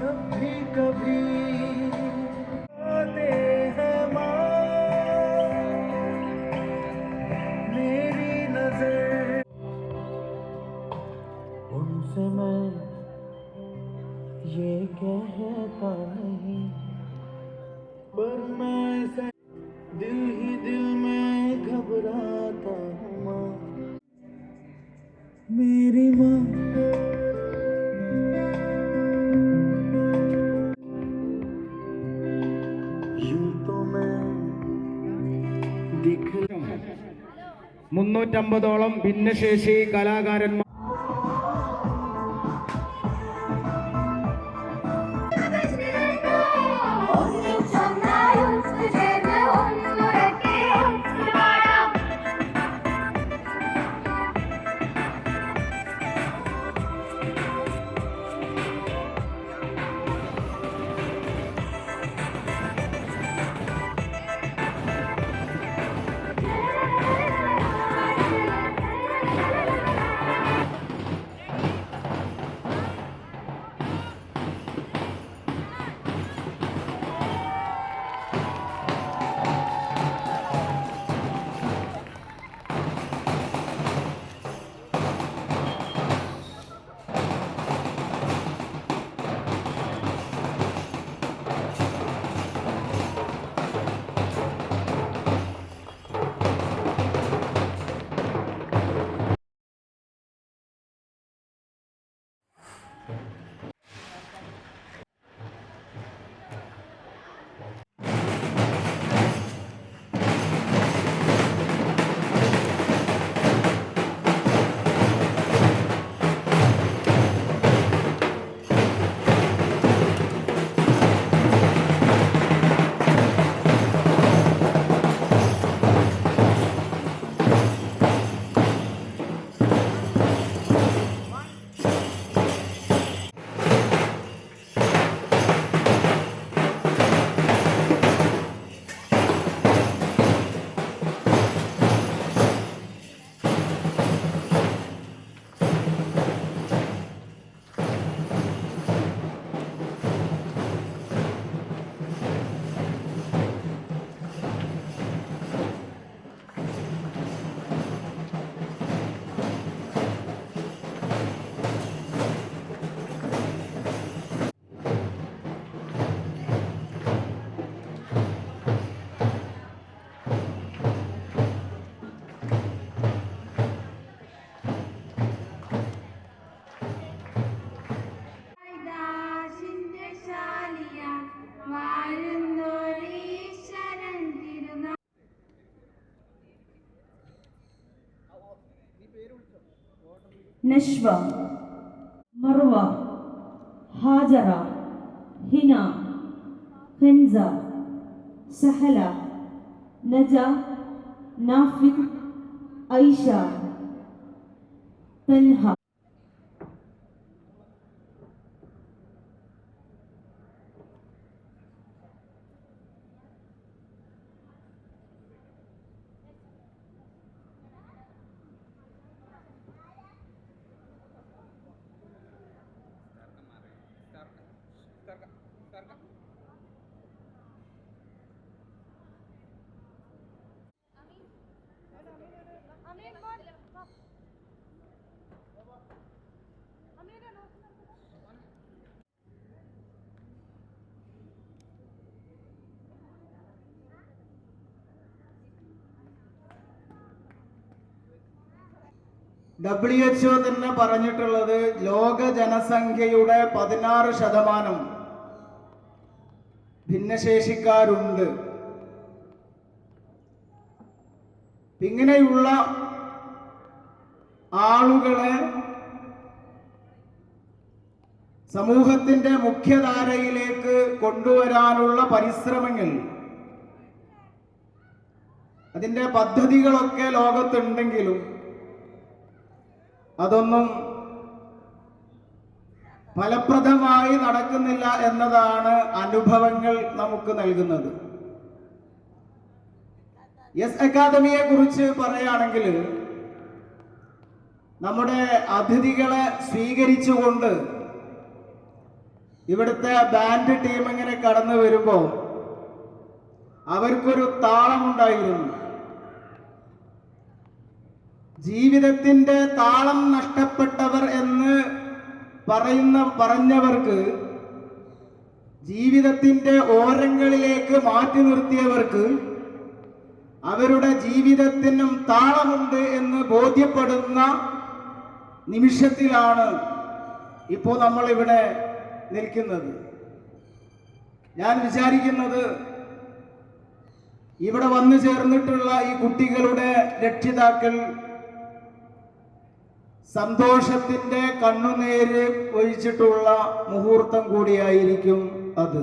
जब भी कभी आते हैं मेरी नजर, उनसे मैं ये कहता नहीं, पर मैं से दिल ही दिल में घबराता हूँ माँ, मेरी माँ। यूं तो मैं दिख 350ഓളം ഭിന്നശേഷി കലാകാരന്മാർ നഷ്വ, മർവ, ഹാജറ, ഹിന, ഹൻസ, സഹല, നജ, നാഫിദ്, ഐഷ, തൻഹ. WHO തന്നെ പറഞ്ഞിട്ടുള്ളത് ലോക ജനസംഖ്യയുടെ 16% ഭിന്നശേഷിക്കാരുണ്ട്. ഇങ്ങനെയുള്ള ആളുകളെ സമൂഹത്തിന്റെ മുഖ്യധാരയിലേക്ക് കൊണ്ടുവരാനുള്ള പരിശ്രമങ്ങൾ, അതിൻ്റെ പദ്ധതികളൊക്കെ ലോകത്തുണ്ടെങ്കിലും അതൊന്നും ഫലപ്രദമായി നടക്കുന്നില്ല എന്നതാണ് അനുഭവങ്ങൾ നമുക്ക് നൽകുന്നത്. യെസ് അക്കാദമിയെ കുറിച്ച് പറയുകയാണെങ്കിൽ നമ്മുടെ അതിഥികളെ സ്വീകരിച്ചുകൊണ്ട് ഇവിടുത്തെ ബാൻഡ് ടീം ഇങ്ങനെ കടന്നു വരുമ്പോൾ അവർക്കൊരു താളമുണ്ടായിരുന്നു. ജീവിതത്തിന്റെ താളം നഷ്ടപ്പെട്ടവർ എന്ന് പറഞ്ഞവർക്ക്, ജീവിതത്തിന്റെ ഓരങ്ങളിലേക്ക് മാറ്റി നിർത്തിയവർക്ക് അവരുടെ ജീവിതത്തിനും താളമുണ്ട് എന്ന് ബോധ്യപ്പെടുന്ന നിമിഷത്തിലാണ് ഇപ്പോൾ നമ്മൾ ഇവിടെ നിൽക്കുന്നത്. ഞാൻ വിചാരിക്കുന്നത് ഇവിടെ വന്നു ചേർന്നിട്ടുള്ള ഈ കുട്ടികളുടെ രക്ഷിതാക്കൾ സന്തോഷത്തിന്റെ കണ്ണുനീര് ഒഴിച്ചിട്ടുള്ള മുഹൂർത്തം കൂടിയായിരിക്കും അത്.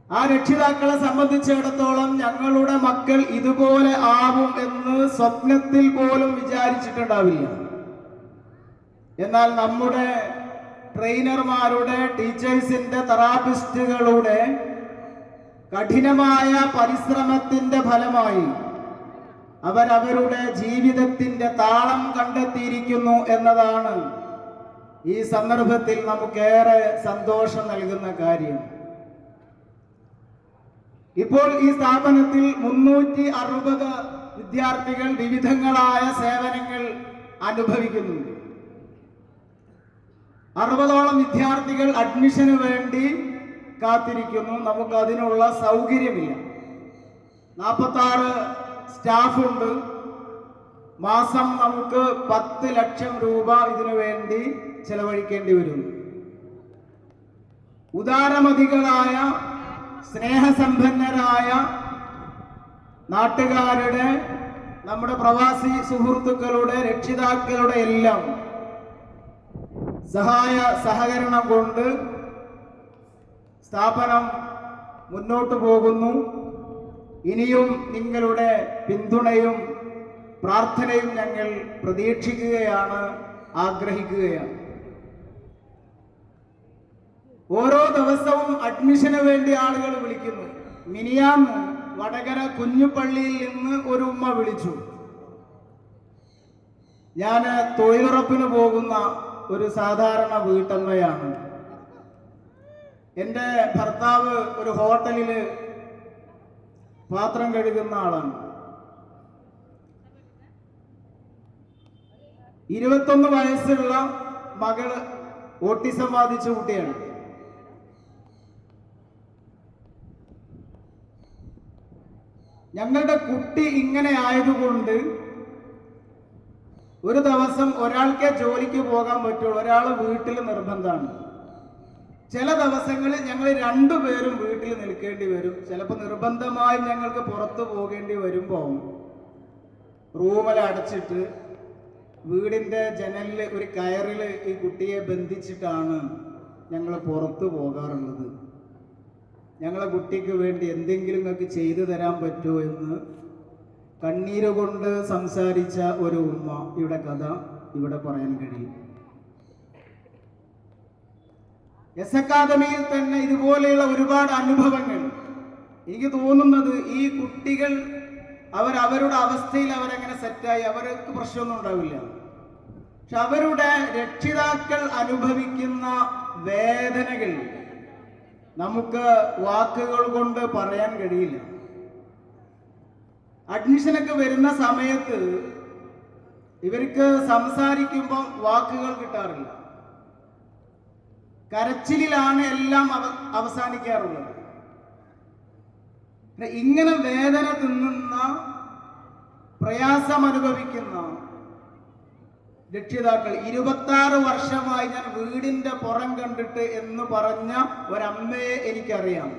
ആ രക്ഷിതാക്കളെ സംബന്ധിച്ചിടത്തോളം ഞങ്ങളുടെ മക്കൾ ഇതുപോലെ ആവും എന്ന് സ്വപ്നത്തിൽ പോലും വിചാരിച്ചിട്ടുണ്ടാവില്ല. എന്നാൽ നമ്മുടെ ട്രെയിനർമാരുടെ, ടീച്ചേഴ്സിന്റെ, തെറാപ്പിസ്റ്റുകളുടെ കഠിനമായ പരിശ്രമത്തിന്റെ ഫലമായി അവരവരുടെ ജീവിതത്തിന്റെ താളം കണ്ടെത്തിയിരിക്കുന്നു എന്നതാണ് ഈ സന്ദർഭത്തിൽ നമുക്കേറെ സന്തോഷം നൽകുന്ന കാര്യം. ഇപ്പോൾ ഈ സ്ഥാപനത്തിൽ 360 വിദ്യാർത്ഥികൾ വിവിധങ്ങളായ സേവനങ്ങൾ അനുഭവിക്കുന്നുണ്ട്. 60ഓളം വിദ്യാർത്ഥികൾ അഡ്മിഷന് വേണ്ടി കാത്തിരിക്കുന്നു. നമുക്ക് അതിനുള്ള സൗകര്യമില്ല. 46 സ്റ്റാഫുണ്ട്. മാസം നമുക്ക് 10 ലക്ഷം രൂപ ഇതിനു വേണ്ടി ചെലവഴിക്കേണ്ടി വരുന്നു. ഉദാരമതികളായ, സ്നേഹസമ്പന്നരായ നാട്ടുകാരുടെ, നമ്മുടെ പ്രവാസി സുഹൃത്തുക്കളുടെ, രക്ഷിതാക്കളുടെ എല്ലാം സഹകരണം കൊണ്ട് സ്ഥാപനം മുന്നോട്ട് പോകുന്നു. ഇനിയും നിങ്ങളുടെ പിന്തുണയും പ്രാർത്ഥനയും ഞങ്ങൾ പ്രതീക്ഷിക്കുകയാണ്, ആഗ്രഹിക്കുകയാണ്. ഓരോ ദിവസവും അഡ്മിഷന് വേണ്ടി ആളുകൾ വിളിക്കുന്നു. മിനിയാന്ന് വടകര കുഞ്ഞുപള്ളിയിൽ നിന്ന് ഒരു ഉമ്മ വിളിച്ചു. ഞാൻ തൊഴിലുറപ്പിന് പോകുന്ന ഒരു സാധാരണ വീട്ടമ്മയാണ്. എൻ്റെ ഭർത്താവ് ഒരു ഹോട്ടലിൽ പാത്രം കഴുകുന്ന ആളാണ്. 21 വയസ്സുള്ള മകള് ഓട്ടിസം ബാധിച്ച കുട്ടിയാണ്. ഞങ്ങളുടെ കുട്ടി ഇങ്ങനെ ആയതുകൊണ്ട് ഒരു ദിവസം ഒരാൾക്കേ ജോലിക്ക് പോകാൻ പറ്റുള്ളൂ, ഒരാൾ വീട്ടിൽ നിർബന്ധമാണ്. ചില ദിവസങ്ങളിൽ ഞങ്ങൾ 2 പേരും വീട്ടിൽ നിൽക്കേണ്ടി വരും. ചിലപ്പോൾ നിർബന്ധമായും ഞങ്ങൾക്ക് പുറത്തു പോകേണ്ടി വരുമ്പോൾ റൂമിൽ അടച്ചിട്ട് വീടിൻ്റെ ജനലിൽ ഒരു കയറിൽ ഈ കുട്ടിയെ ബന്ധിച്ചിട്ടാണ് ഞങ്ങൾ പുറത്തു പോകാറുള്ളത്. ഞങ്ങളെ കുട്ടിക്ക് വേണ്ടി എന്തെങ്കിലും നിങ്ങൾക്ക് ചെയ്തു തരാൻ പറ്റുമോ എന്ന് കണ്ണീരുകൊണ്ട് സംസാരിച്ച ഒരു ഉമ്മ ഇവിടെ കഥ ഇവിടെ പറയാൻ കഴിയും. എസ് അക്കാദമിയിൽ തന്നെ ഇതുപോലെയുള്ള ഒരുപാട് അനുഭവങ്ങൾ. എനിക്ക് തോന്നുന്നത് ഈ കുട്ടികൾ അവരുടെ അവസ്ഥയിൽ അവരങ്ങനെ സെറ്റായി, അവർക്ക് പ്രശ്നമൊന്നും ഉണ്ടാവില്ല. പക്ഷെ അവരുടെ രക്ഷിതാക്കൾ അനുഭവിക്കുന്ന വേദനകൾ നമുക്ക് വാക്കുകൾ കൊണ്ട് പറയാൻ കഴിയില്ല. അഡ്മിഷനൊക്കെ വരുന്ന സമയത്ത് ഇവർക്ക് സംസാരിക്കുമ്പോൾ വാക്കുകൾ കിട്ടാറില്ല. കരച്ചിലാണ് എല്ലാം അവസാനിക്കാറുള്ളത്. ഇങ്ങനെ വേദന തിന്നുന്ന, പ്രയാസം അനുഭവിക്കുന്ന രക്ഷിതാക്കൾ 26 വർഷമായി ഞാൻ വീടിന്റെ പുറം കണ്ടിട്ട് എന്ന് പറഞ്ഞ ഒരമ്മയെ എനിക്കറിയാം.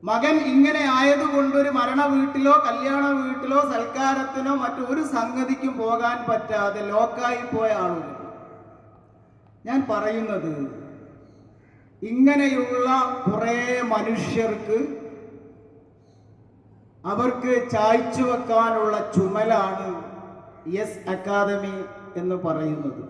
മകൻ ഇങ്ങനെ ആയതുകൊണ്ട് ഒരു മരണ വീട്ടിലോ കല്യാണ വീട്ടിലോ സൽക്കാരത്തിനോ മറ്റൊരു സംഗതിക്കും പോകാൻ പറ്റാതെ ലോക്കായി പോയ ആളുകൾ. ഞാൻ പറയുന്നത്, ഇങ്ങനെയുള്ള കുറേ മനുഷ്യർക്ക് അവർക്ക് ചായ്ച്ചു വെക്കാനുള്ള ചുമലാണ് യെസ് അക്കാദമി എന്ന് പറയുന്നത്.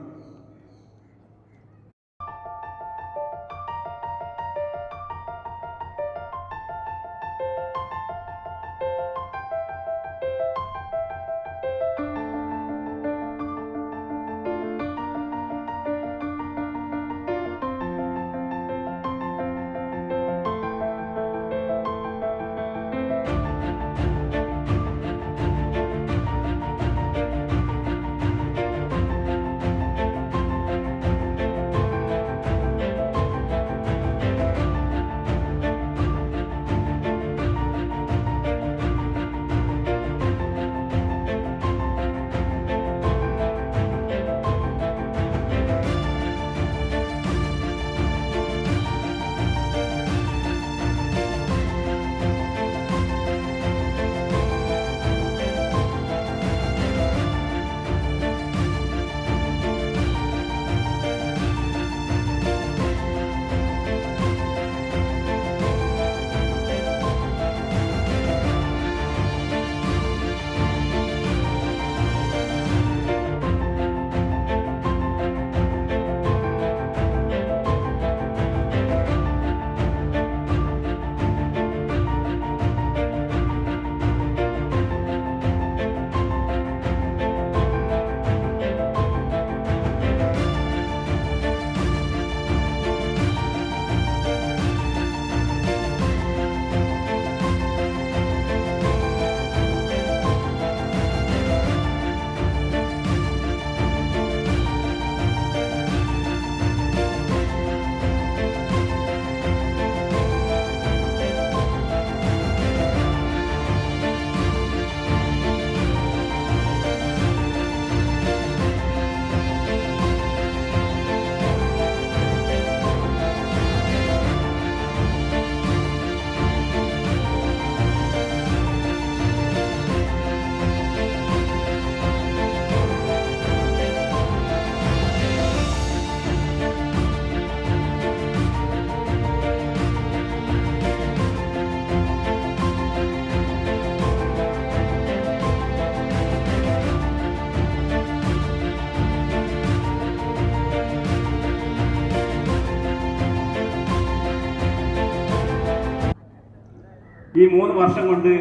ഈ 3 വർഷം കൊണ്ട്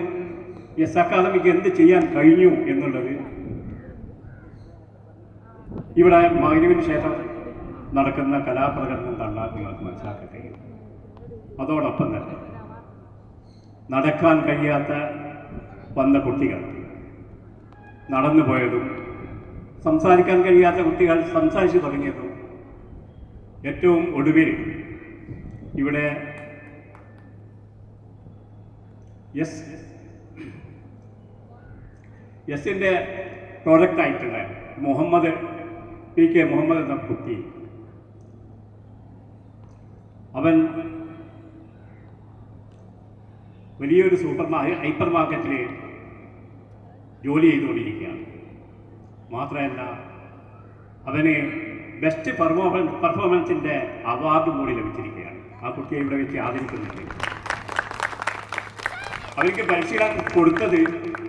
എസ് അക്കാദമിക്ക് എന്ത് ചെയ്യാൻ കഴിഞ്ഞു എന്നുള്ളത് ഇവിടെ മഗ്‌രിബിന് ശേഷം നടക്കുന്ന കലാപ്രകടനം കണ്ടാൽ നിങ്ങൾക്ക് മനസ്സിലാക്കാൻ കഴിയും. അതോടൊപ്പം തന്നെ നടക്കാൻ കഴിയാത്ത വന്ന കുട്ടികൾ നടന്നു പോയതും സംസാരിക്കാൻ കഴിയാത്ത കുട്ടികൾ സംസാരിച്ചു തുടങ്ങിയതും ഏറ്റവും ഒടുവിൽ ഇവിടെ എസിൻ്റെ പ്രോജക്റ്റായിട്ടുള്ള PK മുഹമ്മദ് എന്ന കുട്ടി, അവൻ വലിയൊരു ഹൈപ്പർ മാർക്കറ്റിൽ ജോലി ചെയ്തുകൊണ്ടിരിക്കുകയാണ്. മാത്രമല്ല അവന് ബെസ്റ്റ് പെർഫോമൻസിൻ്റെ അവാർഡും കൂടി ലഭിച്ചിരിക്കുകയാണ്. ആ കുട്ടിയെ ഇവിടെ വെച്ച് ആദരിക്കുന്നുണ്ട്. അവർക്ക് പരിശീലനം കൊടുത്തത്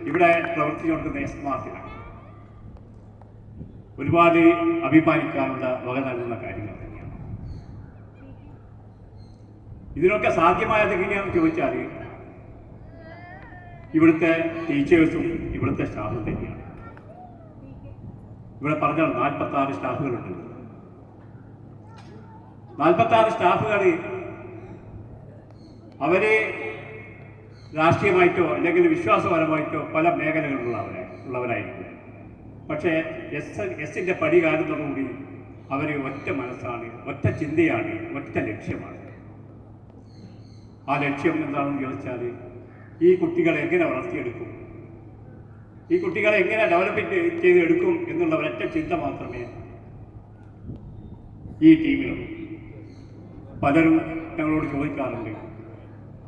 ഇവിടെ പ്രവർത്തിച്ചുകൊണ്ടിരുന്ന സ്മാർട്ടിലാണ്. ഒരുപാട് അഭിമാനിക്കാനുള്ള വക നൽകുന്ന കാര്യങ്ങൾ തന്നെയാണ്. ഇതിനൊക്കെ സാധ്യമായത് എങ്ങനെയാണെന്ന് ചോദിച്ചാൽ ഇവിടുത്തെ ടീച്ചേഴ്സും ഇവിടുത്തെ സ്റ്റാഫും തന്നെയാണ്. ഇവിടെ പറഞ്ഞാൽ 46 സ്റ്റാഫുകളുണ്ട്. 46 സ്റ്റാഫുകൾ അവരെ രാഷ്ട്രീയമായിട്ടോ അല്ലെങ്കിൽ വിശ്വാസപരമായിട്ടോ പല മേഖലകളിലുള്ളവരായിരിക്കും. പക്ഷേ എസിൻ്റെ പടി കാരണത്തോടുകൂടി അവർ ഒറ്റ മനസ്സാണ്, ഒറ്റ ചിന്തയാണ്, ഒറ്റ ലക്ഷ്യമാണ്. ആ ലക്ഷ്യം എന്താണെന്ന് ചോദിച്ചാൽ ഈ കുട്ടികളെ എങ്ങനെ വളർത്തിയെടുക്കും, ഈ കുട്ടികളെ എങ്ങനെ ഡെവലപ്പ് ചെയ്തെടുക്കും എന്നുള്ള ഒരൊറ്റ ചിന്ത മാത്രമേ ഈ ടീമിനുള്ളൂ. പലരും ഞങ്ങളോട് ചോദിക്കാറുണ്ട്,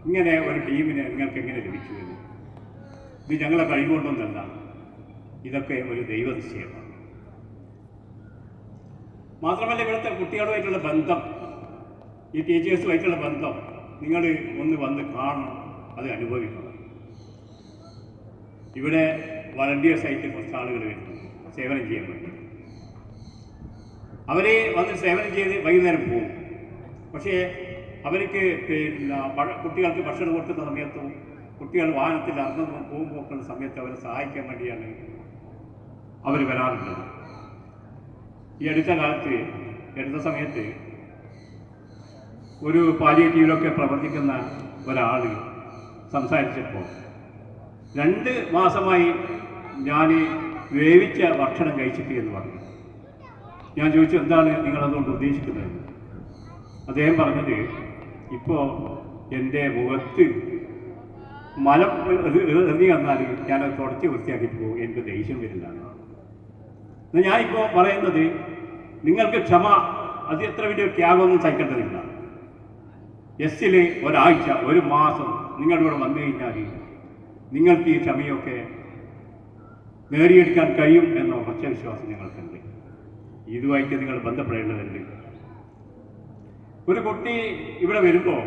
ഇങ്ങനെ ഒരു ടീമിനെ നിങ്ങൾക്ക് എങ്ങനെ ലഭിച്ചു എന്ന്. ഇത് ഞങ്ങളെ കഴിവുകൊണ്ടൊന്നല്ല, ഇതൊക്കെ ഒരു ദൈവനിശ്ചയമാണ്. മാത്രമല്ല ഇവിടുത്തെ കുട്ടികളുമായിട്ടുള്ള ബന്ധം, ഈ ടീച്ചേഴ്സുമായിട്ടുള്ള ബന്ധം നിങ്ങൾ ഒന്ന് വന്ന് കാണണം, അത് അനുഭവിക്കണം. ഇവിടെ വളണ്ടിയേഴ്സായിട്ട് കുറച്ച് ആളുകൾ വരുന്നു സേവനം ചെയ്യാൻ വേണ്ടി. അവരെ വന്ന് സേവനം ചെയ്ത് വൈകുന്നേരം പോകും. പക്ഷേ അവർക്ക് കുട്ടികൾക്ക് ഭക്ഷണം കൊടുക്കുന്ന സമയത്തും കുട്ടികൾ വാഹനത്തിൽ അറന്നു പോകുമ്പോക്കുള്ള സമയത്ത് അവരെ സഹായിക്കാൻ വേണ്ടിയാണ് അവർ വരാറുള്ളത്. ഈ അടുത്ത സമയത്ത് ഒരു പാലിയേറ്റീവിലൊക്കെ പ്രവർത്തിക്കുന്ന ഒരാൾ സംസാരിച്ചപ്പോൾ 2 മാസമായി ഞാൻ വേവിച്ച ഭക്ഷണം കഴിച്ചിട്ട് എന്ന് പറഞ്ഞു. ഞാൻ ചോദിച്ചു, എന്താണ് നിങ്ങളതുകൊണ്ട് ഉദ്ദേശിക്കുന്നത്? അദ്ദേഹം പറഞ്ഞത്, ഇപ്പോൾ എൻ്റെ മുഖത്ത് മലം എറിഞ്ഞു വന്നാൽ ഞാനത് തുടച്ച് വൃത്തിയാക്കിയിട്ട് പോകും, എനിക്ക് ദേഷ്യം വരില്ലാണ്. എന്നാൽ ഞാനിപ്പോൾ പറയുന്നത്, നിങ്ങൾക്ക് ക്ഷമ, അത് എത്ര വലിയ ത്യാഗമൊന്നും സഹിക്കേണ്ടതില്ല. എസ്സിൽ ഒരാഴ്ച 1 മാസം നിങ്ങളുടെ ഇവിടെ വന്നു കഴിഞ്ഞാൽ നിങ്ങൾക്ക് ഈ ക്ഷമയൊക്കെ നേടിയെടുക്കാൻ കഴിയും എന്ന ഉറച്ച വിശ്വാസം ഞങ്ങൾക്കുണ്ട്. ഇതുമായിട്ട് നിങ്ങൾ ബന്ധപ്പെടേണ്ടതുണ്ട്. ഒരു കുട്ടി ഇവിടെ വരുമ്പോൾ,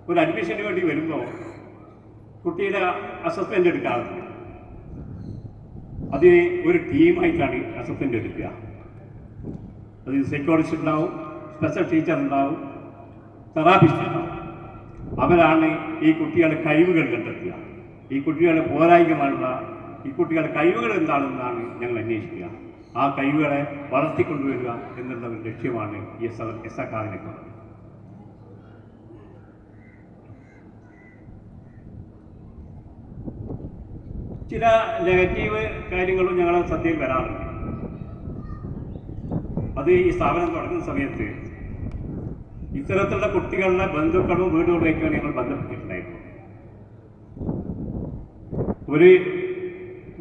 ഒരു അഡ്മിഷന് വേണ്ടി വരുമ്പോൾ കുട്ടിയുടെ അസസ്മെൻ്റ് എടുക്കാറുണ്ട്. അത് ഒരു ടീമായിട്ടാണ് അസസ്മെൻ്റ് എടുക്കുക. അത് സൈക്കോളജിസ്റ്റ് ഉണ്ടാവും, സ്പെഷ്യൽ ടീച്ചർ ഉണ്ടാവും, തെറാപ്പിസ്റ്റ് ഉണ്ടാവും. അവരാണ് ഈ കുട്ടികളുടെ കഴിവുകൾ കണ്ടെത്തുക. ഈ കുട്ടികളുടെ പോരായ്മയുള്ള ഈ കുട്ടികളുടെ കഴിവുകൾ എന്താണെന്നാണ് ഞങ്ങൾ അന്വേഷിക്കുക. ആ കഴിവുകളെ വളർത്തിക്കൊണ്ടുവരിക എന്നുള്ള ഒരു ലക്ഷ്യമാണ് ഈ എസ് അക്കാദമിക്കുള്ളത്. ചില നെഗറ്റീവ് കാര്യങ്ങളും ഞങ്ങളെ ശ്രദ്ധയിൽ വരാറുണ്ട്. അത് ഈ സ്ഥാപനം തുടങ്ങുന്ന സമയത്ത് ഇത്തരത്തിലുള്ള കുട്ടികളുടെ ബന്ധുക്കളും വീടുകളിലേക്കാണ് ഞങ്ങൾ ബന്ധപ്പെട്ടിട്ടുണ്ടായിരുന്നു. ഒരു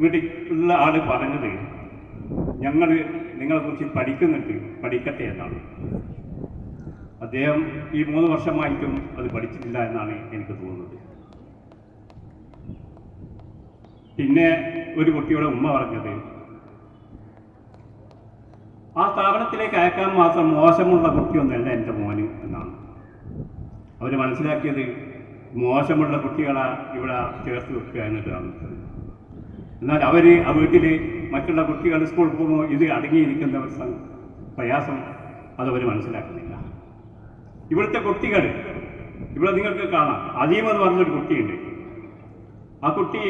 വീട്ടിലുള്ള ആൾ പറഞ്ഞത്, ഞങ്ങൾ നിങ്ങളെക്കുറിച്ച് പഠിക്കുന്നുണ്ട്, പഠിക്കട്ടെ എന്നാണ്. അദ്ദേഹം ഈ 3 വർഷമായിട്ടും അത് പഠിച്ചിട്ടില്ല എന്നാണ് എനിക്ക് തോന്നുന്നത്. പിന്നെ ഒരു കുട്ടിയുടെ ഉമ്മ പറഞ്ഞത്, ആ സ്ഥാപനത്തിലേക്ക് അയക്കാൻ മാത്രം മോശമുള്ള കുട്ടിയൊന്നുമല്ല എൻ്റെ മോന് എന്നാണ്. അവർ മനസ്സിലാക്കിയത് മോശമുള്ള കുട്ടികളെ ഇവിടെ ചേർത്ത് വെക്കുക എന്നതാണ്. എന്നാൽ അവർ ആ വീട്ടിൽ മറ്റുള്ള കുട്ടികൾ സ്കൂളിൽ പോകുമ്പോൾ ഇത് അടങ്ങിയിരിക്കുന്ന പ്രയാസം അതവർ മനസ്സിലാക്കുന്നില്ല. ഇവിടുത്തെ കുട്ടികൾ ഇവിടെ നിങ്ങൾക്ക് കാണാം, അജീം എന്ന് പറഞ്ഞൊരു കുട്ടിയുണ്ട്. ആ കുട്ടി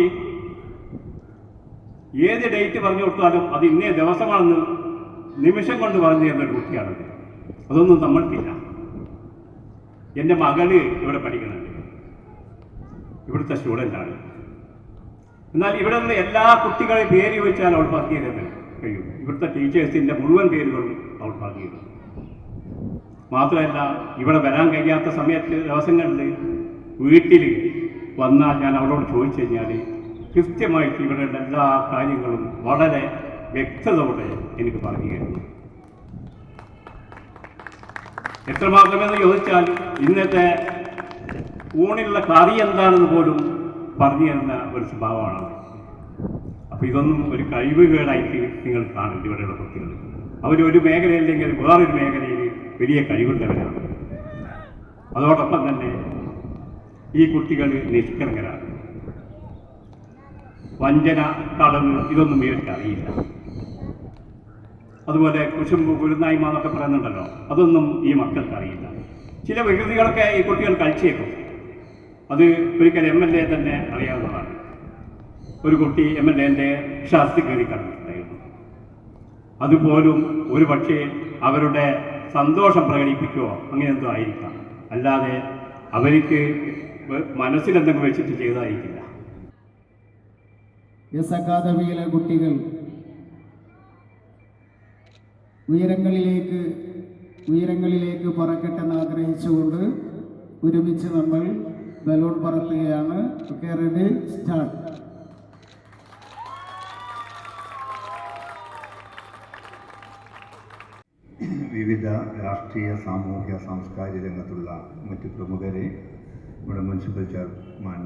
ഏത് ഡേറ്റ് പറഞ്ഞു കൊടുത്താലും അത് ഇന്നേ ദിവസമാണെന്ന് നിമിഷം കൊണ്ട് പറഞ്ഞു തരുന്നൊരു കുട്ടിയാണത്. അതൊന്നും നമ്മൾക്കില്ല. എൻ്റെ മകള് ഇവിടെ പഠിക്കുന്നുണ്ട്, ഇവിടുത്തെ സ്റ്റുഡൻ്റാണ്. എന്നാൽ ഇവിടെയുള്ള എല്ലാ കുട്ടികളെയും പേര് ചോദിച്ചാൽ അവൾ പറഞ്ഞു തരുന്നത് കഴിയും. ഇവിടുത്തെ ടീച്ചേഴ്സിൻ്റെ മുഴുവൻ പേരുകളും അവൾ പറഞ്ഞു തരും. മാത്രമല്ല, ഇവിടെ വരാൻ കഴിയാത്ത സമയത്ത് ദിവസങ്ങളിൽ വീട്ടിൽ വന്നാൽ ഞാൻ അവളോട് ചോദിച്ചു കഴിഞ്ഞാൽ കൃത്യമായിട്ട് ഇവരുടെ എല്ലാ കാര്യങ്ങളും വളരെ വ്യക്തതയോടെ എനിക്ക് പറഞ്ഞു തരുന്നു. എത്രമാത്രമെന്ന് ചോദിച്ചാൽ ഇന്നത്തെ ഊണിലുള്ള കറി എന്താണെന്ന് പോലും പറഞ്ഞു തരുന്ന ഒരു സ്വഭാവമാണ്. അപ്പോൾ ഇതൊന്നും ഒരു കഴിവുകേടായിട്ട് നിങ്ങൾ കാണില്ല. ഇവിടെയുള്ള കുട്ടികൾ അവരൊരു മേഖലയില്ലെങ്കിൽ വേറൊരു മേഖലയിൽ വലിയ കഴിവുള്ളവരാണ്. അതോടൊപ്പം തന്നെ ഈ കുട്ടികൾ നിഷ്കളങ്കരാണ്. വഞ്ചന, കളവ് ഇതൊന്നും ഇവർക്ക് അറിയില്ല. അതുപോലെ കുശുമ്പ്, കുരുന്നായ്മ എന്നൊക്കെ പറയുന്നുണ്ടല്ലോ, അതൊന്നും ഈ മക്കൾക്ക് അറിയില്ല. ചില വികൃതികളൊക്കെ ഈ കുട്ടികൾ കളിച്ചേക്കും. അത് ഒരിക്കൽ MLA തന്നെ അറിയാവുന്നതാണ്. ഒരു കുട്ടി MLAൻ്റെ ഷർട്ട് കയറി കടന്നിട്ടുണ്ടായിരുന്നു. അതുപോലും ഒരു പക്ഷേ അവരുടെ സന്തോഷം പ്രകടിപ്പിക്കുകയോ അങ്ങനെ എന്തോ ആയിരിക്കാം, അല്ലാതെ അവർക്ക് മനസ്സിലെന്തെങ്കിലും വെച്ചിട്ട് ചെയ്തതായിരിക്കില്ല. എസ് അക്കാദമിയിലെ കുട്ടികൾ ഉയരങ്ങളിലേക്ക് പറക്കട്ടെന്ന് ആഗ്രഹിച്ചുകൊണ്ട് ഒരുമിച്ച് നമ്മൾ ബലൂൺ പറത്തുകയാണ്. Okay, ready, start. വിവിധ രാഷ്ട്രീയ, സാമൂഹ്യ, സാംസ്കാരിക രംഗത്തുള്ള മറ്റ് പ്രമുഖരെ, ഇവിടെ മുനിസിപ്പൽ ചെയർമാൻ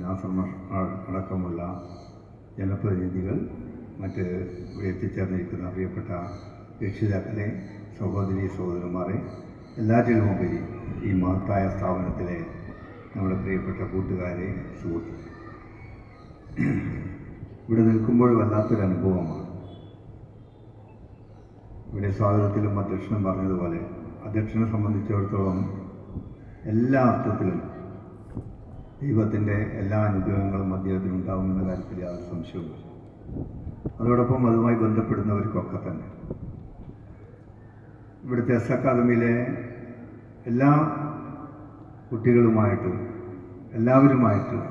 നാസർ അടക്കമുള്ള ജനപ്രതിനിധികൾ, മറ്റ് ഇവിടെ എത്തിച്ചേർന്നിരിക്കുന്ന പ്രിയപ്പെട്ട രക്ഷിതാക്കളെ, സഹോദരി സഹോദരന്മാരെ, എല്ലാറ്റിലുമുപരി ഈ മഹത്തായ സ്ഥാപനത്തിലെ നമ്മുടെ പ്രിയപ്പെട്ട കൂട്ടുകാരെ, സുഹൃത്തുക്കളെ, ഇവിടെ നിൽക്കുമ്പോൾ വല്ലാത്തൊരു അനുഭവമാണ്. ഇവിടെ സ്വാഗതത്തിലും അധ്യക്ഷനും പറഞ്ഞതുപോലെ അധ്യക്ഷനെ സംബന്ധിച്ചിടത്തോളം എല്ലാ അർത്ഥത്തിലും ദൈവത്തിൻ്റെ എല്ലാ അനുഗ്രഹങ്ങളും അദ്ദേഹത്തിനുണ്ടാകുമെന്ന കാര്യത്തിൽ യാതൊരു സംശയവുമില്ല. അതോടൊപ്പം അതുമായി ബന്ധപ്പെടുന്നവർക്കൊക്കെ തന്നെ ഇവിടുത്തെ എസ് അക്കാദമിയിലെ എല്ലാ കുട്ടികളുമായിട്ടും എല്ലാവരുമായിട്ടും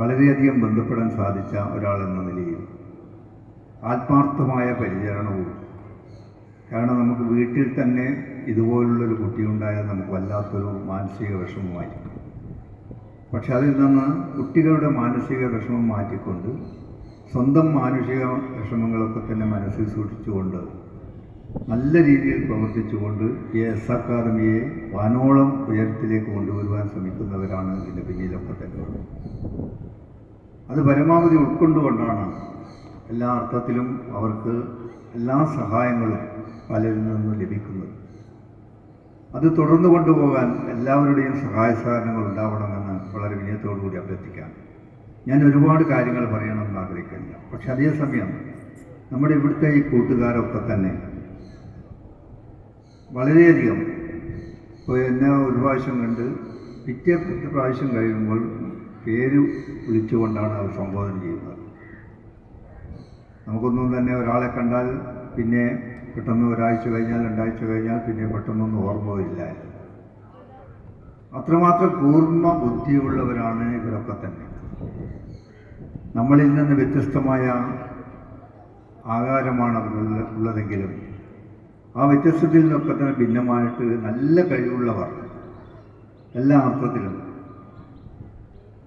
വളരെയധികം ബന്ധപ്പെടാൻ സാധിച്ച ഒരാളെന്ന നിലയിൽ ആത്മാർത്ഥമായ പരിചരണവും, കാരണം നമുക്ക് വീട്ടിൽ തന്നെ ഇതുപോലുള്ളൊരു കുട്ടിയുണ്ടായാൽ നമുക്ക് വല്ലാത്തൊരു മാനസിക വിഷമമായിരിക്കും. പക്ഷെ അതിൽ നിന്ന് കുട്ടികളുടെ മാനസിക വിഷമം മാറ്റിക്കൊണ്ട് സ്വന്തം മാനുഷിക വിഷമങ്ങളൊക്കെ തന്നെ മനസ്സിൽ സൂക്ഷിച്ചുകൊണ്ട് നല്ല രീതിയിൽ പ്രവർത്തിച്ചുകൊണ്ട് ഈ എസ് അക്കാദമിയെ വാനോളം ഉയരത്തിലേക്ക് കൊണ്ടുവരുവാൻ ശ്രമിക്കുന്നവരാണ് ഇതിൻ്റെ പിന്നിലൊക്കെ തന്നെ. അത് പരമാവധി ഉൾക്കൊണ്ടുകൊണ്ടാണ് എല്ലാ അർത്ഥത്തിലും അവർക്ക് എല്ലാ സഹായങ്ങളും പലരിൽ നിന്നും ലഭിക്കുന്നത്. അത് തുടർന്നു കൊണ്ടുപോകാൻ എല്ലാവരുടെയും സഹായ സഹകരണങ്ങൾ ഉണ്ടാവണമെന്ന് വളരെ വിനയത്തോടുകൂടി അഭ്യർത്ഥിക്കാം. ഞാൻ ഒരുപാട് കാര്യങ്ങൾ പറയണമെന്ന് ആഗ്രഹിക്കുന്നില്ല. പക്ഷെ അതേസമയം നമ്മുടെ ഇവിടുത്തെ ഈ കൂട്ടുകാരൊക്കെ തന്നെ വളരെയധികം, ഇപ്പോൾ എന്നെ ഒരു പ്രാവശ്യം കണ്ട് പിറ്റേ പ്രാവശ്യം കഴിയുമ്പോൾ പേര് വിളിച്ചുകൊണ്ടാണ് അവർ സംബോധന ചെയ്യുന്നത്. നമുക്കൊന്നും തന്നെ ഒരാളെ കണ്ടാൽ പിന്നെ പെട്ടെന്ന് ഒരാഴ്ച കഴിഞ്ഞാൽ 2 ആഴ്ച കഴിഞ്ഞാൽ പിന്നെ പെട്ടെന്നൊന്നും ഓർമ്മ വരില്ല. അത്രമാത്രം കൂർമ്മ ബുദ്ധിയുള്ളവരാണ് ഇവരൊക്കെ തന്നെ. നമ്മളിൽ നിന്ന് വ്യത്യസ്തമായ ആകാരമാണ് ഉള്ളതെങ്കിലും ആ വ്യത്യസ്തത്തിൽ നിന്നൊക്കെ തന്നെ ഭിന്നമായിട്ട് നല്ല കഴിവുള്ളവർ എല്ലാ അർത്ഥത്തിലും.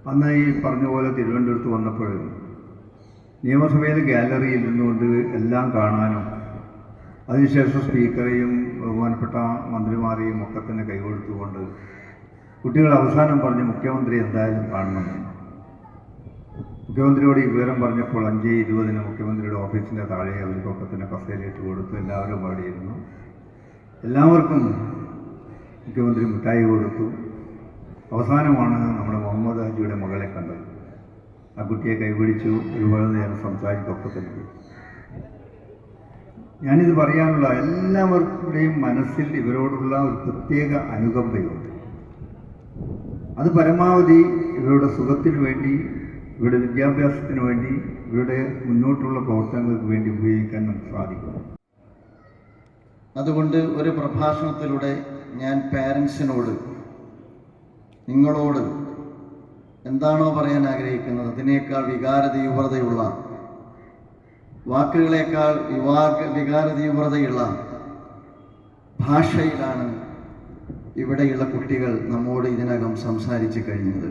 അന്ന് ഈ പറഞ്ഞ പോലെ തിരുവനന്തപുരത്ത് വന്നപ്പോഴും നിയമസഭയിലെ ഗാലറിയിൽ നിന്നുകൊണ്ട് എല്ലാം കാണാനും അതിനുശേഷം സ്പീക്കറെയും ബഹുമാനപ്പെട്ട മന്ത്രിമാരെയും ഒക്കെ തന്നെ കൈകൊടുത്തുകൊണ്ട് കുട്ടികൾ അവസാനം പറഞ്ഞ് മുഖ്യമന്ത്രി എന്തായാലും കാണണമെന്ന്. മുഖ്യമന്ത്രിയോട് ഈ വിവരം പറഞ്ഞപ്പോൾ 5:20 മുഖ്യമന്ത്രിയുടെ ഓഫീസിൻ്റെ താഴെ അവർക്കൊക്കെ തന്നെ കസേരയിട്ട് കൊടുത്തു. എല്ലാവരും അവിടെ ഇരുന്നു. എല്ലാവർക്കും മുഖ്യമന്ത്രി മിഠായി കൊടുത്തു. അവസാനമാണ് നമ്മുടെ മുഹമ്മദ് ഹാജിയുടെ മകളെ കണ്ടത്. ആ കുട്ടിയെ കൈപിടിച്ചു. ഒരുപാട് നേരം സംസാരിക്കൊക്കെ തന്നെ. ഞാനിത് പറയാനുള്ള എല്ലാവർക്കുടെയും മനസ്സിൽ ഇവരോടുള്ള ഒരു പ്രത്യേക അനുകമ്പയുണ്ട്. അത് പരമാവധി ഇവരുടെ സുഖത്തിന് വേണ്ടി, ഇവരുടെ വിദ്യാഭ്യാസത്തിന് വേണ്ടി, ഇവരുടെ മുന്നോട്ടുള്ള പ്രവർത്തനങ്ങൾക്ക് വേണ്ടി ഉപയോഗിക്കാൻ നമുക്ക് സാധിക്കും. അതുകൊണ്ട് ഒരു പ്രഭാഷണത്തിലൂടെ ഞാൻ പാരൻസിനോട്, നിങ്ങളോട് എന്താണോ പറയാൻ ആഗ്രഹിക്കുന്നത് അതിനേക്കാൾ വികാരതീവ്രതയുള്ള വാക്കുകളേക്കാൾ വികാരതീവ്രതയുള്ള ഭാഷയിലാണ് ഇവിടെയുള്ള കുട്ടികൾ നമ്മോട് ഇതിനകം സംസാരിച്ചു കഴിഞ്ഞത്.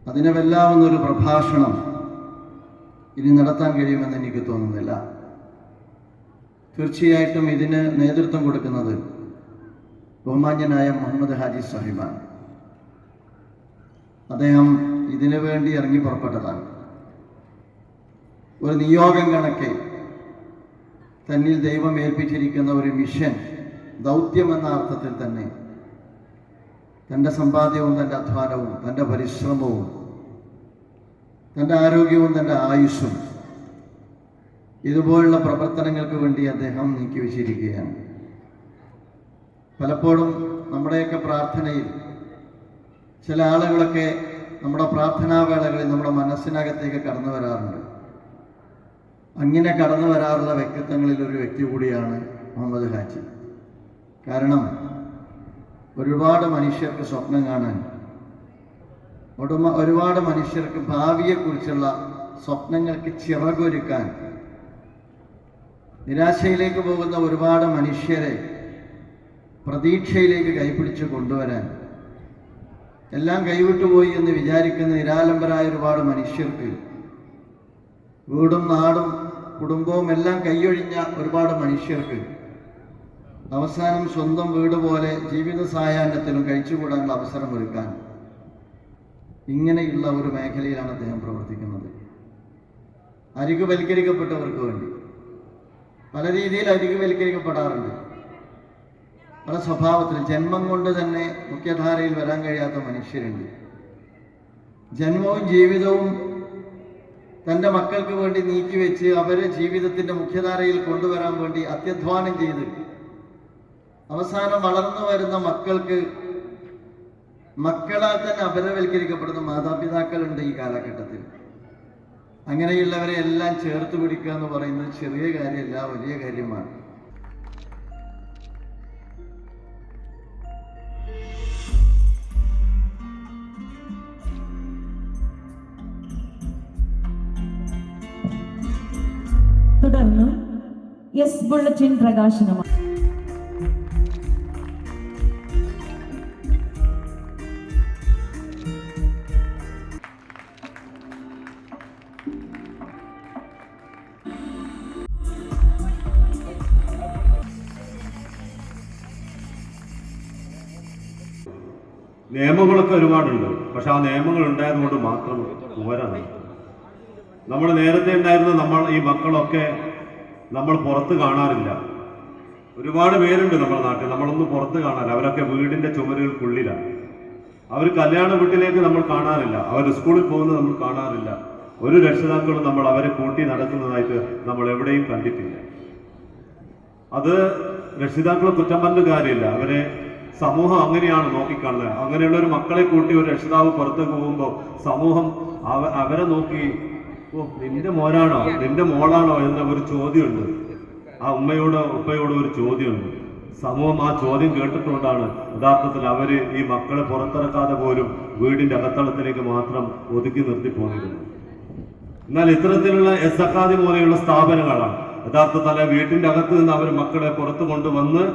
അതിനെ വെല്ലാവുന്നൊരു പ്രഭാഷണം ഇനി നടത്താൻ കഴിയുമെന്ന് എനിക്ക് തോന്നുന്നില്ല. തീർച്ചയായിട്ടും ഇതിന് നേതൃത്വം കൊടുക്കുന്നത് ബഹുമാന്യനായ മുഹമ്മദ് ഹാജി സാഹിബാണ്. അദ്ദേഹം ഇതിനു വേണ്ടി ഇറങ്ങി പുറപ്പെട്ടതാണ്. ഒരു നിയോഗം കണക്കെ തന്നിൽ ദൈവം ഏൽപ്പിച്ചിരിക്കുന്ന ഒരു മിഷൻ, ദൗത്യം എന്ന അർത്ഥത്തിൽ തന്നെ തൻ്റെ സമ്പാദ്യവും തൻ്റെ അധ്വാനവും തൻ്റെ പരിശ്രമവും തൻ്റെ ആരോഗ്യവും തൻ്റെ ആയുസ്സും ഇതുപോലുള്ള പ്രവർത്തനങ്ങൾക്ക് വേണ്ടി അദ്ദേഹം നീക്കിവെച്ചിരിക്കുകയാണ്. പലപ്പോഴും നമ്മുടെയൊക്കെ പ്രാർത്ഥനയിൽ ചില ആളുകളൊക്കെ നമ്മുടെ പ്രാർത്ഥനാവേളകളിൽ നമ്മുടെ മനസ്സിനകത്തേക്ക് കടന്നു വരാറുണ്ട്. അങ്ങനെ കടന്നു വരാറുള്ള വ്യക്തിത്വങ്ങളിൽ ഒരു വ്യക്തി കൂടിയാണ് മുഹമ്മദ് ഹാജി. കാരണം ഒരുപാട് മനുഷ്യർക്ക് സ്വപ്നം കാണാൻ, ഒരുപാട് മനുഷ്യർക്ക് ഭാവിയെക്കുറിച്ചുള്ള സ്വപ്നങ്ങൾക്ക് ചിറകൊരുക്കാൻ, നിരാശയിലേക്ക് പോകുന്ന ഒരുപാട് മനുഷ്യരെ പ്രതീക്ഷയിലേക്ക് കൈപിടിച്ച് കൊണ്ടുവരാൻ, എല്ലാം കൈവിട്ടുപോയി എന്ന് വിചാരിക്കുന്ന നിരാലംബരായ ഒരുപാട് മനുഷ്യർക്ക്, വീടും നാടും കുടുംബവും എല്ലാം കൈയൊഴിഞ്ഞ ഒരുപാട് മനുഷ്യർക്ക് അവസാനം സ്വന്തം വീട് പോലെ ജീവിത സായാഹ്നത്തിലും കഴിച്ചുകൂടാനുള്ള അവസരമൊരുക്കാൻ ഇങ്ങനെയുള്ള ഒരു മേഖലയിലാണ് അദ്ദേഹം പ്രവർത്തിക്കുന്നത്. അരികുവൽക്കരിക്കപ്പെട്ടവർക്ക് വേണ്ടി പല രീതിയിൽ അരികുവൽക്കരിക്കപ്പെടാറുണ്ട്. പല സ്വഭാവത്തിൽ ജന്മം കൊണ്ട് തന്നെ മുഖ്യധാരയിൽ വരാൻ കഴിയാത്ത മനുഷ്യരുണ്ട്. ജന്മവും ജീവിതവും തൻ്റെ മക്കൾക്ക് വേണ്ടി നീക്കിവെച്ച് അവരെ ജീവിതത്തിൻ്റെ മുഖ്യധാരയിൽ കൊണ്ടുവരാൻ വേണ്ടി അത്യധ്വാനം ചെയ്ത് അവസാനം വളർന്നു വരുന്ന മക്കളാൽ തന്നെ അപരവൽക്കരിക്കപ്പെടുന്ന മാതാപിതാക്കളുണ്ട് ഈ കാലഘട്ടത്തിൽ. അങ്ങനെയുള്ളവരെ എല്ലാം ചേർത്ത് പിടിക്കുക എന്ന് പറയുന്നത് ചെറിയ കാര്യമല്ല, വലിയ കാര്യമാണ്. തുടർന്ന് എസ് ബുള്ളറ്റിൻ പ്രകാശനമാണ്. നിയമങ്ങളൊക്കെ ഒരുപാടുണ്ട്. പക്ഷെ ആ നിയമങ്ങൾ ഉണ്ടായതുകൊണ്ട് മാത്രം പോരാ. നമ്മൾ നേരത്തെ ഉണ്ടായിരുന്ന ഈ മക്കളൊക്കെ നമ്മൾ പുറത്ത് കാണാറില്ല. ഒരുപാട് പേരുണ്ട് നമ്മുടെ നാട്ടിൽ, നമ്മളൊന്നും പുറത്ത് കാണാറില്ല. അവരൊക്കെ വീടിന്റെ ചുമരുകൾക്കുള്ളിലാണ്. അവർ കല്യാണ വീട്ടിലേക്ക് നമ്മൾ കാണാറില്ല, അവർ സ്കൂളിൽ പോകുന്നത് നമ്മൾ കാണാറില്ല. ഒരു രക്ഷിതാക്കളും നമ്മൾ അവരെ കൂട്ടി നടക്കുന്നതായിട്ട് നമ്മൾ എവിടെയും കണ്ടിട്ടില്ല. അത് രക്ഷിതാക്കളെ കുറ്റം പറഞ്ഞ കാര്യമില്ല, അവരെ സമൂഹം അങ്ങനെയാണ് നോക്കിക്കാണുന്നത്. അങ്ങനെയുള്ള ഒരു മക്കളെ കൂട്ടി ഒരു രക്ഷിതാവ് പുറത്തേക്ക് പോകുമ്പോൾ സമൂഹം അവരെ നോക്കി, ഓ നിന്റെ മോനാണോ നിന്റെ മോളാണോ എന്ന ഒരു ചോദ്യമുണ്ട്. ആ ഉപ്പയോട് ഒരു ചോദ്യമുണ്ട്. സമൂഹം ആ ചോദ്യം കേട്ടിട്ടുകൊണ്ടാണ് യഥാർത്ഥത്തിൽ അവര് ഈ മക്കളെ പുറത്തിറക്കാതെ പോലും വീടിന്റെ അകത്തളത്തിലേക്ക് മാത്രം ഒതുക്കി നിർത്തി പോന്നിരുന്നു. എന്നാൽ ഇത്തരത്തിലുള്ള എസ് അക്കാദമി പോലെയുള്ള സ്ഥാപനങ്ങളാണ് യഥാർത്ഥത്തിൽ വീട്ടിന്റെ അകത്ത് നിന്ന് അവർ മക്കളെ പുറത്തു കൊണ്ടുവന്ന്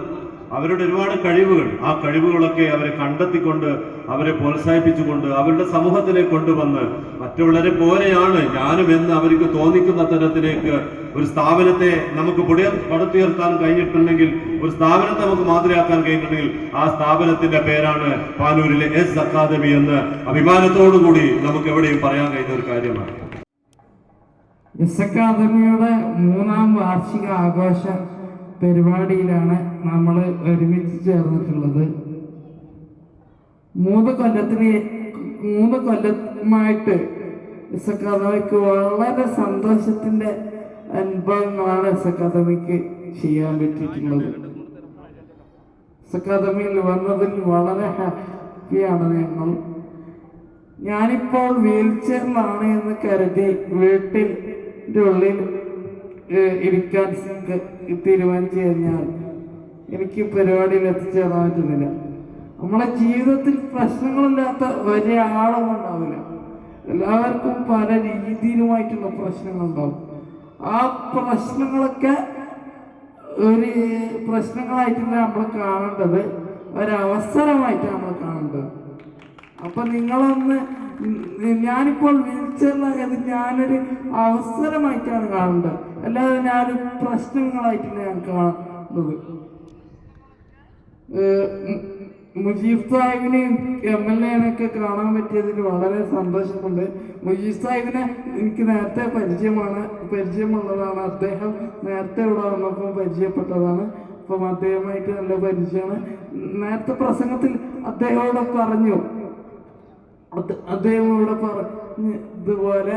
അവരുടെ ഒരുപാട് കഴിവുകൾ, ആ കഴിവുകളൊക്കെ അവരെ കണ്ടെത്തിക്കൊണ്ട് അവരെ പ്രോത്സാഹിപ്പിച്ചുകൊണ്ട് അവരുടെ സമൂഹത്തിലേക്ക് കൊണ്ടുവന്ന് മറ്റുള്ളവരെ പോലെയാണ് ഞാനും എന്ന് അവർക്ക് തോന്നിക്കുന്ന തരത്തിലേക്ക് ഒരു സ്ഥാപനത്തെ നമുക്ക് പടുത്തുയർത്താൻ കഴിഞ്ഞിട്ടുണ്ടെങ്കിൽ, ഒരു സ്ഥാപനത്തെ നമുക്ക് മാതൃകയാക്കാൻ കഴിഞ്ഞിട്ടുണ്ടെങ്കിൽ ആ സ്ഥാപനത്തിന്റെ പേരാണ് പാനൂരിലെ എസ് അക്കാദമി എന്ന് അഭിമാനത്തോടുകൂടി നമുക്ക് എവിടെയും പറയാൻ കഴിയുന്ന ഒരു കാര്യമാണ്. എസ് അക്കാദമിയുടെ 3ാം വാർഷിക ആഘോഷ പരിപാടിയിലാണ് നമ്മൾ ഒരുമിച്ച് ചേർന്നിട്ടുള്ളത്. 3 കൊല്ലമായിട്ട് എസ് അക്കാദമിക്ക് വളരെ സന്തോഷത്തിന്റെ അനുഭവങ്ങളാണ് എസ് അക്കാദമിക്ക് ചെയ്യാൻ പറ്റിയിട്ടുള്ളത്. എസ് അക്കാദമിയിൽ വന്നതിൽ വളരെ ഹാപ്പിയാണ് ഞങ്ങൾ. ഞാനിപ്പോൾ വീൽ ചെയറിലാണ് എന്ന് കരുതി വീട്ടിൻ്റെ ഉള്ളിൽ ഇരിക്കാൻ തീരുമാനിച്ചു കഴിഞ്ഞാൽ എനിക്ക് പരിപാടിയിൽ എത്തിച്ചേരാൻ പറ്റുന്നില്ല. നമ്മളെ ജീവിതത്തിൽ പ്രശ്നങ്ങളില്ലാത്ത ഒരാളും ഉണ്ടാവില്ല. എല്ലാവർക്കും പല രീതിയിലുമായിട്ടുള്ള പ്രശ്നങ്ങളുണ്ടാവും. ആ പ്രശ്നങ്ങളൊക്കെ ഒരു പ്രശ്നങ്ങളായിട്ടല്ല നമ്മൾ കാണേണ്ടത്, ഒരവസരമായിട്ടാണ് നമ്മൾ കാണേണ്ടത്. അപ്പം നിങ്ങളൊന്ന്, ഞാനിപ്പോൾ വീൽചെയറിലായത് ഞാനൊരു അവസരമായിട്ടാണ് കാണേണ്ടത്, അല്ലാതെ ഞാനൊരു പ്രശ്നങ്ങളായിട്ടാണ് ഞാൻ കാണുന്നത്. മുജീബ് സാഹിബിനെയും MLA-നെയൊക്കെ കാണാൻ പറ്റിയതിൽ വളരെ സന്തോഷമുണ്ട്. മുജീബ് സാഹിബിനെ എനിക്ക് നേരത്തെ പരിചയമുള്ളതാണ്. അദ്ദേഹം നേരത്തെ ഇവിടെ വന്നപ്പോൾ പരിചയപ്പെട്ടതാണ്. അപ്പം അദ്ദേഹമായിട്ട് നല്ല പരിചയമാണ്. നേരത്തെ പ്രസംഗത്തിൽ അദ്ദേഹം ഇവിടെ പറഞ്ഞു ഇതുപോലെ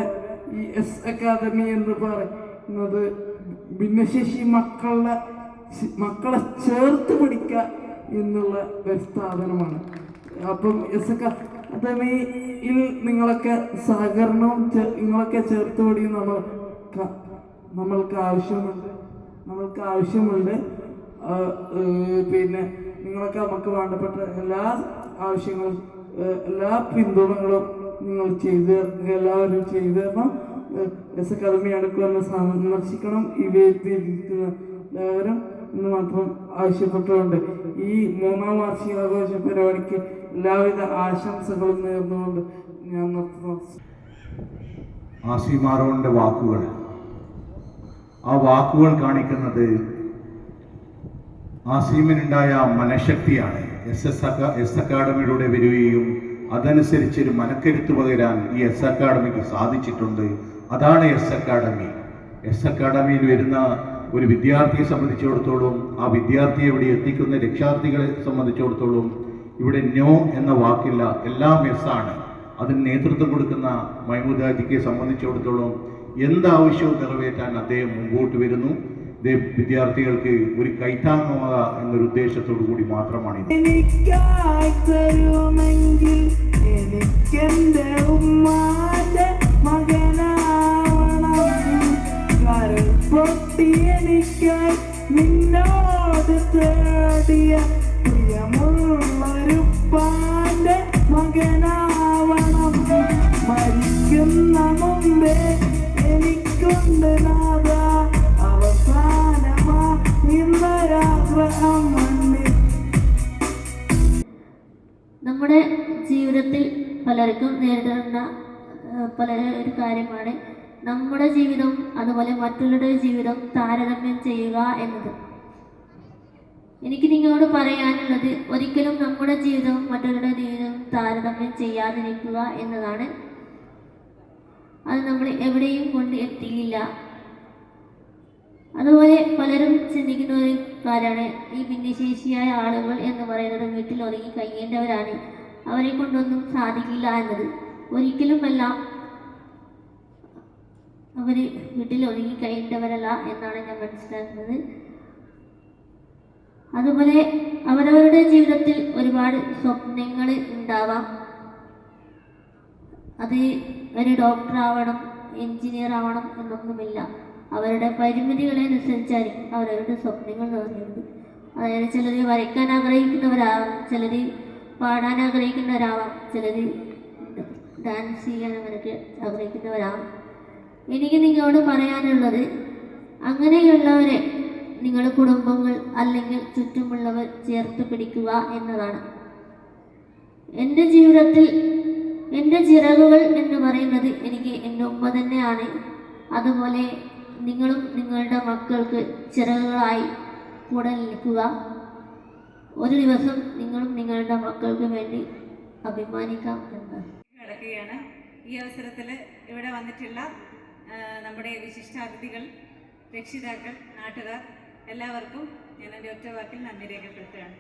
ഈ എസ് അക്കാദമി എന്ന് പറയുന്നത് ഭിന്നശേഷി മക്കളെ ചേർത്ത് പഠിക്കുക എന്നുള്ള ഒരു സ്ഥാപനമാണ്. അപ്പം എസ് അക്കാദമിയിൽ നിങ്ങളൊക്കെ സഹകരണവും നിങ്ങളൊക്കെ ചേർത്ത് പഠിയും നമ്മൾക്ക് ആവശ്യമുണ്ട്. പിന്നെ നിങ്ങളൊക്കെ നമുക്ക് വേണ്ടപ്പെട്ട എല്ലാ ആവശ്യങ്ങളും എല്ലാ പിന്തുണകളും നിങ്ങൾ എല്ലാവരും ചെയ്തു തരണം. എസ് അക്കാദമി അടുക്കുമെന്ന് സന്ദർശിക്കണം. ഈ വേദിയിരിക്കുന്ന എല്ലാവരും എന്ന് മാത്രം ആവശ്യപ്പെട്ടുകൊണ്ട് ഈ 3ാം വാർഷികാഘോഷ പരിപാടിക്ക് എല്ലാവിധ ആശംസകളും നേർന്നുകൊണ്ട് ഞാൻ നിർത്തുന്നു. ആസിമാറോന്റെ വാക്കുകൾ, ആ വാക്കുകൾ കാണിക്കുന്നത് ആസീമിനുണ്ടായ മനഃശക്തിയാണ്. എസ് അക്കാഡമിയിലൂടെ വരികയും അതനുസരിച്ചൊരു മനക്കരുത്ത് പകരാൻ ഈ എസ് അക്കാഡമിക്ക് സാധിച്ചിട്ടുണ്ട്. അതാണ് എസ് അക്കാഡമി. എസ് അക്കാഡമിയിൽ വരുന്ന ഒരു വിദ്യാർത്ഥിയെ സംബന്ധിച്ചിടത്തോളം, ആ വിദ്യാർത്ഥിയെ ഇവിടെ എത്തിക്കുന്ന രക്ഷാർത്ഥികളെ സംബന്ധിച്ചിടത്തോളം ഇവിടെ നോ എന്ന വാക്കില്ല, എല്ലാം എസ് ആണ്. അതിന് നേതൃത്വം കൊടുക്കുന്ന മഹ്മൂദ് ഹാജിയെ സംബന്ധിച്ചിടത്തോളം എന്താവശ്യവും നിറവേറ്റാൻ അദ്ദേഹം മുമ്പോട്ട് വരുന്നു. വിദ്യാർത്ഥികൾക്ക് ഒരു കൈത്താങ്ങുക എന്നൊരു ഉദ്ദേശത്തോടു കൂടി മാത്രമാണ് ഇത്. നിന്നോട് തേടിയ പ്രിയമുള്ളൊരു പാന്റെ മകനാവണം. മരിക്കുന്ന മുമ്പേ എനിക്കുണ്ട് നാഥ അവസാനമാ ഇന്നൊരാഗ്രഹം മണ്ണിൽ. നമ്മുടെ ജീവിതത്തിൽ പലർക്കും നേരിടുന്ന ഒരു കാര്യമാണ് നമ്മുടെ ജീവിതവും അതുപോലെ മറ്റുള്ളവരുടെ ജീവിതം താരതമ്യം ചെയ്യുക എന്നത്. എനിക്ക് നിങ്ങളോട് പറയാനുള്ളത്, ഒരിക്കലും നമ്മുടെ ജീവിതവും മറ്റുള്ളവരുടെ ജീവിതവും താരതമ്യം ചെയ്യാതിരിക്കുക എന്നതാണ്. അത് നമ്മൾ എവിടെയും കൊണ്ട് എത്തിയില്ല. അതുപോലെ പലരും ചിന്തിക്കുന്ന ഒരു കാര്യമാണ്, ഈ ഭിന്നശേഷിയായ ആളുകൾ എന്ന് പറയുന്നത് വീട്ടിൽ ഒതുങ്ങി കഴിയേണ്ടവരാണ്, അവരെ കൊണ്ടൊന്നും സാധിക്കില്ല എന്നത്. ഒരിക്കലുമല്ല, അവർ വീട്ടിൽ ഒതുങ്ങി കഴിയേണ്ടവരല്ല എന്നാണ് ഞാൻ മനസ്സിലാക്കുന്നത്. അതുപോലെ അവരവരുടെ ജീവിതത്തിൽ ഒരുപാട് സ്വപ്നങ്ങൾ ഉണ്ടാവാം. അത് ഒരു ഡോക്ടർ ആവണം, എൻജിനീയർ ആവണം എന്നൊന്നുമില്ല. അവരുടെ പരിമിതികളെ അനുസരിച്ചായിരിക്കും അവരവരുടെ സ്വപ്നങ്ങൾ നിറഞ്ഞത്. അതായത് ചിലർ വരയ്ക്കാൻ ആഗ്രഹിക്കുന്നവരാവാം, ചിലർ പാടാൻ ആഗ്രഹിക്കുന്നവരാവാം, ചിലർ ഡാൻസ് ചെയ്യാൻ അവരൊക്കെ ആഗ്രഹിക്കുന്നവരാവാം. എനിക്ക് നിങ്ങളോട് പറയാനുള്ളത്, അങ്ങനെയുള്ളവരെ നിങ്ങളുടെ കുടുംബങ്ങൾ അല്ലെങ്കിൽ ചുറ്റുമുള്ളവർ ചേർത്ത് പിടിക്കുക എന്നതാണ്. എൻ്റെ ജീവിതത്തിൽ എൻ്റെ ചിറകുകൾ എന്ന് പറയുന്നത് എനിക്ക് എൻ്റെ ഉമ്മ തന്നെയാണ്. അതുപോലെ നിങ്ങളും നിങ്ങളുടെ മക്കൾക്ക് ചിറകുകളായി കൂടെ നിൽക്കുക. ഒരു ദിവസം നിങ്ങളും നിങ്ങളുടെ മക്കൾക്ക് വേണ്ടി അഭിമാനിക്കാം എന്ന് കിടക്കുകയാണ്. ഈ അവസരത്തിൽ ഇവിടെ വന്നിട്ടുള്ള നമ്മുടെ വിശിഷ്ടാതിഥികൾ, രക്ഷിതാക്കൾ, നാട്ടുകാർ എല്ലാവർക്കും ഞാൻ എൻ്റെ ഒറ്റ വാക്കിൽ നന്ദി രേഖപ്പെടുത്തുകയാണ്.